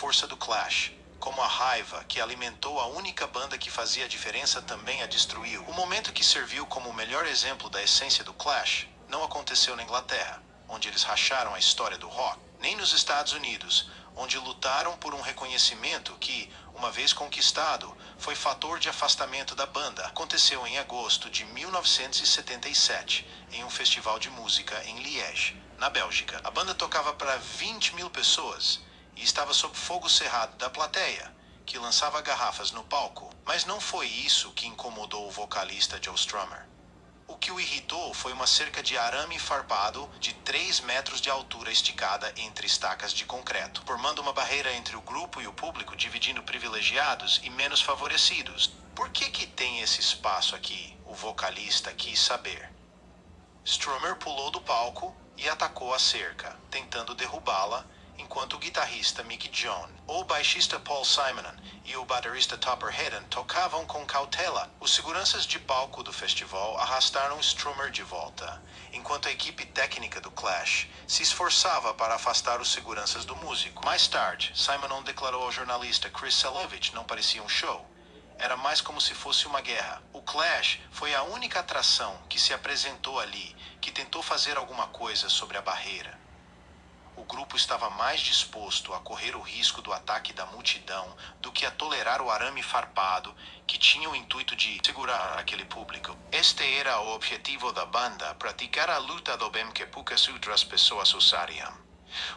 força do Clash, como a raiva que alimentou a única banda que fazia a diferença também a destruiu. O momento que serviu como o melhor exemplo da essência do Clash não aconteceu na Inglaterra, onde eles racharam a história do rock, nem nos Estados Unidos, onde lutaram por um reconhecimento que, uma vez conquistado, foi fator de afastamento da banda. Aconteceu em agosto de 1977, em um festival de música em Liège, na Bélgica. A banda tocava para 20 mil pessoas e estava sob fogo cerrado da plateia, que lançava garrafas no palco. Mas não foi isso que incomodou o vocalista Joe Strummer. O que o irritou foi uma cerca de arame farpado de 3 metros de altura esticada entre estacas de concreto, formando uma barreira entre o grupo e o público, dividindo privilegiados e menos favorecidos. Por que tem esse espaço aqui? O vocalista quis saber. Strummer pulou do palco e atacou a cerca, tentando derrubá-la, enquanto o guitarrista Mick Jones, o baixista Paul Simonon e o baterista Topper Headon tocavam com cautela. Os seguranças de palco do festival arrastaram Strummer de volta, enquanto a equipe técnica do Clash se esforçava para afastar os seguranças do músico. Mais tarde, Simonon declarou ao jornalista Chris Celovich: não parecia um show. Era mais como se fosse uma guerra. O Clash foi a única atração que se apresentou ali que tentou fazer alguma coisa sobre a barreira. O grupo estava mais disposto a correr o risco do ataque da multidão do que a tolerar o arame farpado que tinha o intuito de segurar aquele público. Este era o objetivo da banda, praticar a luta do bem que poucas outras pessoas usariam.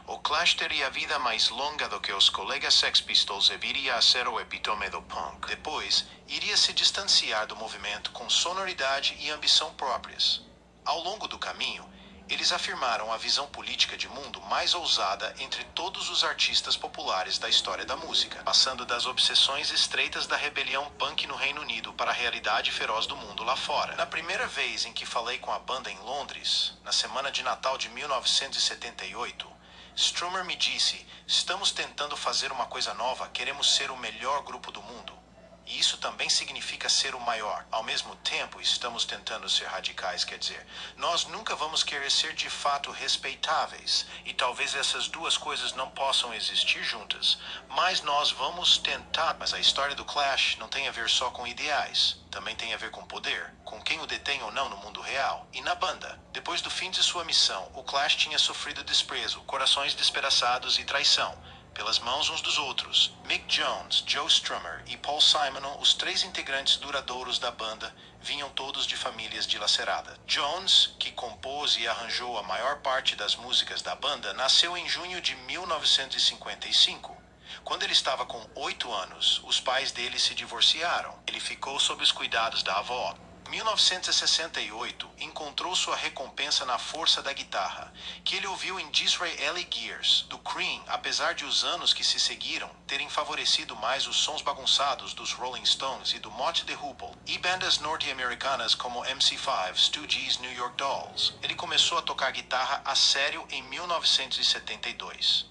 O Clash teria vida mais longa do que os colegas Sex Pistols e viria a ser o epítome do punk. Depois, iria se distanciar do movimento com sonoridade e ambição próprias. Ao longo do caminho, eles afirmaram a visão política de mundo mais ousada entre todos os artistas populares da história da música, passando das obsessões estreitas da rebelião punk no Reino Unido para a realidade feroz do mundo lá fora. Na primeira vez em que falei com a banda em Londres, na semana de Natal de 1978, Strummer me disse: estamos tentando fazer uma coisa nova, queremos ser o melhor grupo do mundo. E isso também significa ser o maior. Ao mesmo tempo, estamos tentando ser radicais, quer dizer, nós nunca vamos querer ser de fato respeitáveis. E talvez essas duas coisas não possam existir juntas. Mas nós vamos tentar. Mas a história do Clash não tem a ver só com ideais. Também tem a ver com poder, com quem o detém ou não no mundo real. E na banda. Depois do fim de sua missão, o Clash tinha sofrido desprezo, corações despedaçados e traição pelas mãos uns dos outros. Mick Jones, Joe Strummer e Paul Simonon, os 3 integrantes duradouros da banda, vinham todos de famílias dilaceradas. Jones, que compôs e arranjou a maior parte das músicas da banda, nasceu em junho de 1955. Quando ele estava com 8 anos, os pais dele se divorciaram. Ele ficou sob os cuidados da avó. Em 1968, encontrou sua recompensa na força da guitarra, que ele ouviu em Disraeli Gears, do Cream, apesar de os anos que se seguiram terem favorecido mais os sons bagunçados dos Rolling Stones e do Mott the Hoople, e bandas norte-americanas como MC5, Stooges, New York Dolls. Ele começou a tocar guitarra a sério em 1972.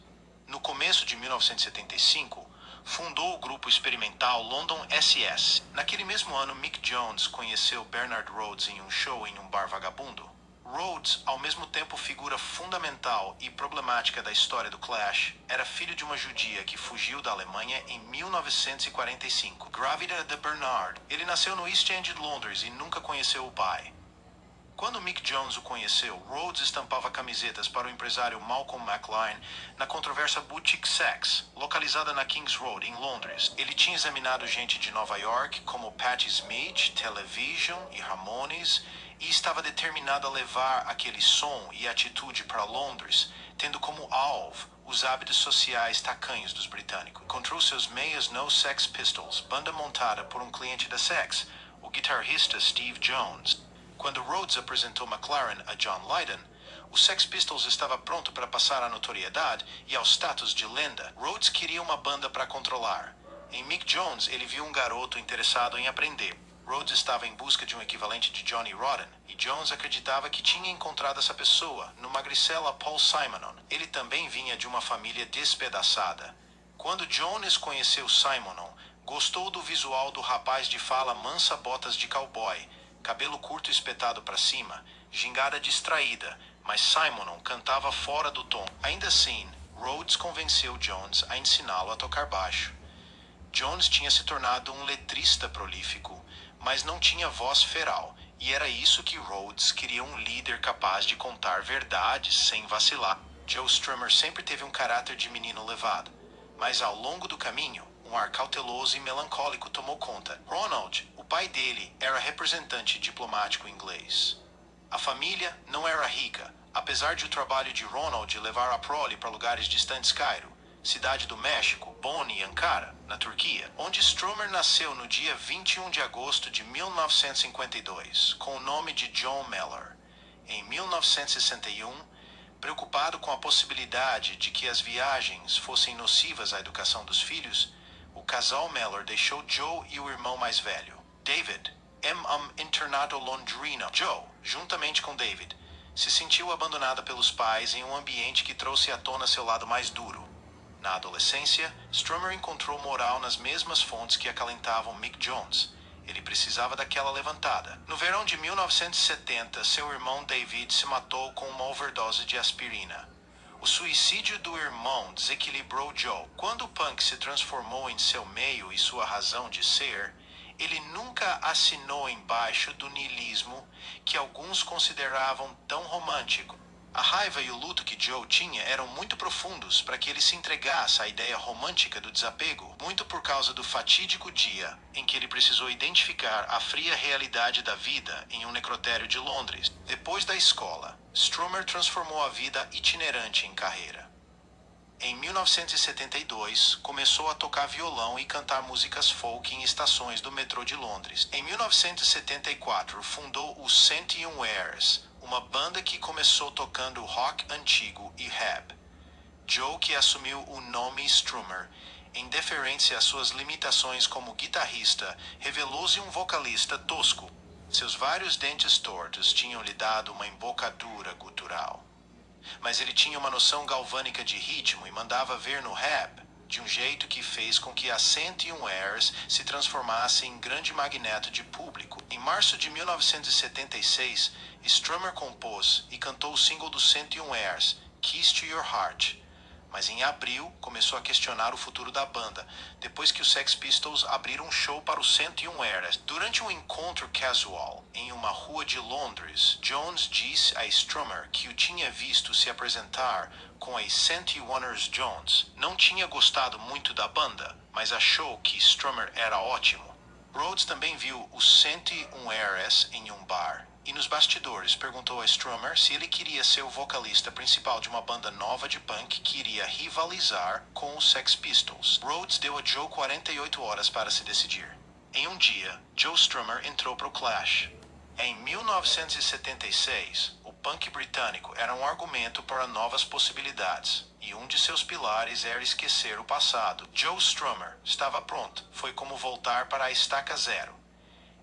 No começo de 1975, fundou o grupo experimental London SS. Naquele mesmo ano, Mick Jones conheceu Bernard Rhodes em um show em um bar vagabundo. Rhodes, ao mesmo tempo figura fundamental e problemática da história do Clash, era filho de uma judia que fugiu da Alemanha em 1945, grávida de Bernard. Ele nasceu no East End de Londres e nunca conheceu o pai. Quando Mick Jones o conheceu, Rhodes estampava camisetas para o empresário Malcolm McLaren na controversa Boutique Sex, localizada na Kings Road, em Londres. Ele tinha examinado gente de Nova York, como Patti Smith, Television e Ramones, e estava determinado a levar aquele som e atitude para Londres, tendo como alvo os hábitos sociais tacanhos dos britânicos. Encontrou seus meios no Sex Pistols, banda montada por um cliente da Sex, o guitarrista Steve Jones. Quando Rhodes apresentou McLaren a John Lydon, o Sex Pistols estava pronto para passar à notoriedade e ao status de lenda. Rhodes queria uma banda para controlar. Em Mick Jones, ele viu um garoto interessado em aprender. Rhodes estava em busca de um equivalente de Johnny Rotten, e Jones acreditava que tinha encontrado essa pessoa no magricela Paul Simonon. Ele também vinha de uma família despedaçada. Quando Jones conheceu Simonon, gostou do visual do rapaz de fala mansa, botas de cowboy, cabelo curto espetado para cima, gingada distraída, mas Simonon cantava fora do tom. Ainda assim, Rhodes convenceu Jones a ensiná-lo a tocar baixo. Jones tinha se tornado um letrista prolífico, mas não tinha voz feral, e era isso que Rhodes queria: um líder capaz de contar verdades sem vacilar. Joe Strummer sempre teve um caráter de menino levado, mas ao longo do caminho, um ar cauteloso e melancólico tomou conta. Ronald, o pai dele, era representante diplomático inglês. A família não era rica, apesar de o trabalho de Ronald levar a prole para lugares distantes. Cairo, cidade do México, Bonn e Ankara, na Turquia, onde Strummer nasceu no dia 21 de agosto de 1952, com o nome de John Mellor. Em 1961, preocupado com a possibilidade de que as viagens fossem nocivas à educação dos filhos, o casal Mellor deixou Joe e o irmão mais velho, David, em um internato londrino. Joe, juntamente com David, se sentiu abandonada pelos pais em um ambiente que trouxe à tona seu lado mais duro. Na adolescência, Strummer encontrou moral nas mesmas fontes que acalentavam Mick Jones. Ele precisava daquela levantada. No verão de 1970, seu irmão David se matou com uma overdose de aspirina. O suicídio do irmão desequilibrou Joe. Quando o punk se transformou em seu meio e sua razão de ser, ele nunca assinou embaixo do niilismo que alguns consideravam tão romântico. A raiva e o luto que Joe tinha eram muito profundos para que ele se entregasse à ideia romântica do desapego, muito por causa do fatídico dia em que ele precisou identificar a fria realidade da vida em um necrotério de Londres. Depois da escola, Strummer transformou a vida itinerante em carreira. Em 1972, começou a tocar violão e cantar músicas folk em estações do metrô de Londres. Em 1974, fundou os 101 Airs, uma banda que começou tocando rock antigo e rap. Joe, que assumiu o nome Strummer em deferência às suas limitações como guitarrista, revelou-se um vocalista tosco. Seus vários dentes tortos tinham lhe dado uma embocadura gutural. Mas ele tinha uma noção galvânica de ritmo e mandava ver no rap, de um jeito que fez com que a 101 Airs se transformasse em grande magneto de público. Em março de 1976, Strummer compôs e cantou o single dos 101 Airs, Keys to Your Heart. Mas em abril, começou a questionar o futuro da banda, depois que os Sex Pistols abriram um show para os 101 Airs. Durante um encontro casual em uma rua de Londres, Jones disse a Strummer que o tinha visto se apresentar com as 101ers Jones. Não tinha gostado muito da banda, mas achou que Strummer era ótimo. Rhodes também viu os 101 Airs em um bar, e nos bastidores perguntou a Strummer se ele queria ser o vocalista principal de uma banda nova de punk que iria rivalizar com os Sex Pistols. Rhodes deu a Joe 48 horas para se decidir. Em um dia, Joe Strummer entrou para o Clash. Em 1976, o punk britânico era um argumento para novas possibilidades, e um de seus pilares era esquecer o passado. Joe Strummer estava pronto. Foi como voltar para a estaca zero.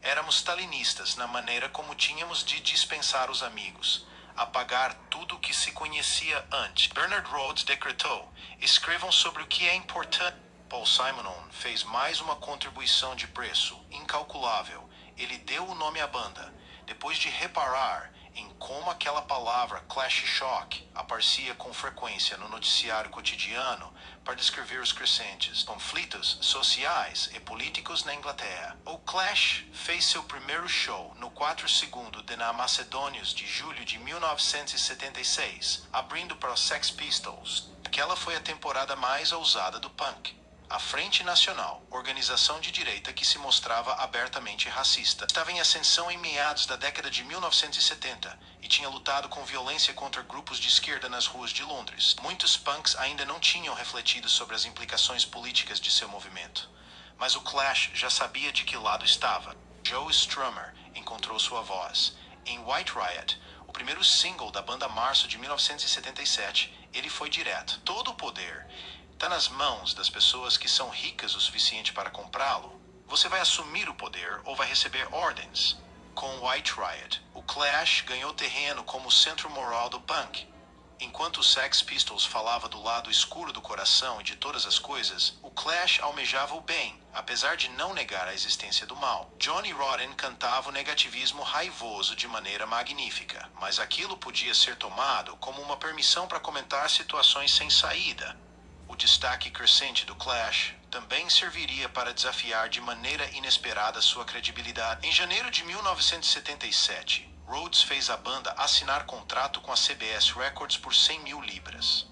Éramos stalinistas na maneira como tínhamos de dispensar os amigos, apagar tudo o que se conhecia antes. Bernard Rhodes decretou: escrevam sobre o que é importante. Paul Simonon fez mais uma contribuição de preço incalculável. Ele deu o nome à banda, depois de reparar em como aquela palavra Clash Shock aparecia com frequência no noticiário cotidiano para descrever os crescentes conflitos sociais e políticos na Inglaterra. O Clash fez seu primeiro show no 4º de na Macedônios de julho de 1976, abrindo para os Sex Pistols. Aquela foi a temporada mais ousada do punk. A Frente Nacional, organização de direita que se mostrava abertamente racista, estava em ascensão em meados da década de 1970 e tinha lutado com violência contra grupos de esquerda nas ruas de Londres. Muitos punks ainda não tinham refletido sobre as implicações políticas de seu movimento, mas o Clash já sabia de que lado estava. Joe Strummer encontrou sua voz. Em White Riot, o primeiro single da banda março de 1977, ele foi direto. Todo o poder está nas mãos das pessoas que são ricas o suficiente para comprá-lo. Você vai assumir o poder ou vai receber ordens. Com White Riot, o Clash ganhou terreno como o centro moral do punk. Enquanto os Sex Pistols falava do lado escuro do coração e de todas as coisas, o Clash almejava o bem, apesar de não negar a existência do mal. Johnny Rotten cantava o negativismo raivoso de maneira magnífica, mas aquilo podia ser tomado como uma permissão para comentar situações sem saída. O destaque crescente do Clash também serviria para desafiar de maneira inesperada sua credibilidade. Em janeiro de 1977, Rhodes fez a banda assinar contrato com a CBS Records por 100 mil libras.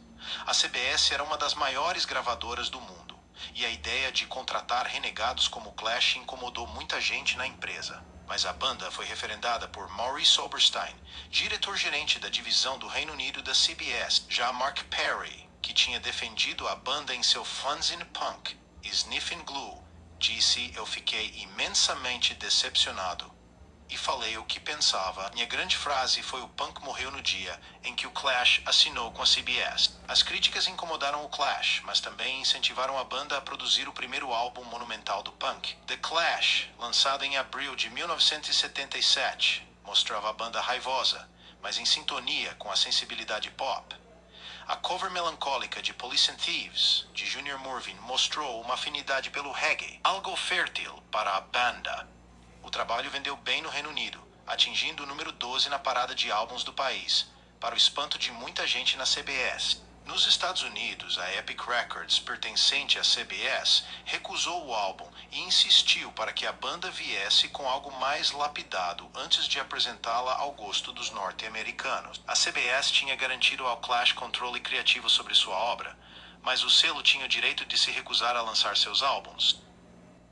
A CBS era uma das maiores gravadoras do mundo, e a ideia de contratar renegados como Clash incomodou muita gente na empresa. Mas a banda foi referendada por Maurice Oberstein, diretor-gerente da divisão do Reino Unido da CBS. Já Mark Perry, que tinha defendido a banda em seu fanzine punk, Sniffin' Glue, disse: "Eu fiquei imensamente decepcionado e falei o que pensava. Minha grande frase foi: o punk morreu no dia em que o Clash assinou com a CBS." As críticas incomodaram o Clash, mas também incentivaram a banda a produzir o primeiro álbum monumental do punk. The Clash, lançado em abril de 1977, mostrava a banda raivosa, mas em sintonia com a sensibilidade pop. A cover melancólica de Police and Thieves, de Junior Murvin, mostrou uma afinidade pelo reggae, algo fértil para a banda. O trabalho vendeu bem no Reino Unido, atingindo o número 12 na parada de álbuns do país, para o espanto de muita gente na CBS. Nos Estados Unidos, a Epic Records, pertencente à CBS, recusou o álbum e insistiu para que a banda viesse com algo mais lapidado antes de apresentá-la ao gosto dos norte-americanos. A CBS tinha garantido ao Clash controle criativo sobre sua obra, mas o selo tinha o direito de se recusar a lançar seus álbuns.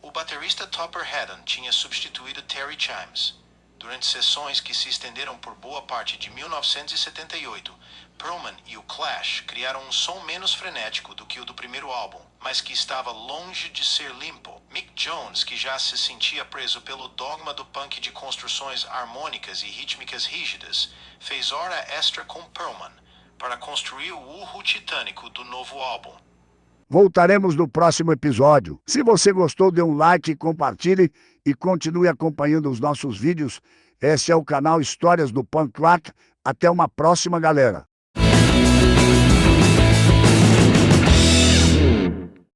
O baterista Topper Headon tinha substituído Terry Chimes. Durante sessões que se estenderam por boa parte de 1978, Pearlman e o Clash criaram um som menos frenético do que o do primeiro álbum, mas que estava longe de ser limpo. Mick Jones, que já se sentia preso pelo dogma do punk de construções harmônicas e rítmicas rígidas, fez hora extra com Pearlman para construir o urro titânico do novo álbum. Voltaremos no próximo episódio. Se você gostou, dê um like, compartilhe e continue acompanhando os nossos vídeos. Esse é o canal Histórias do Punk Rock. Até uma próxima, galera.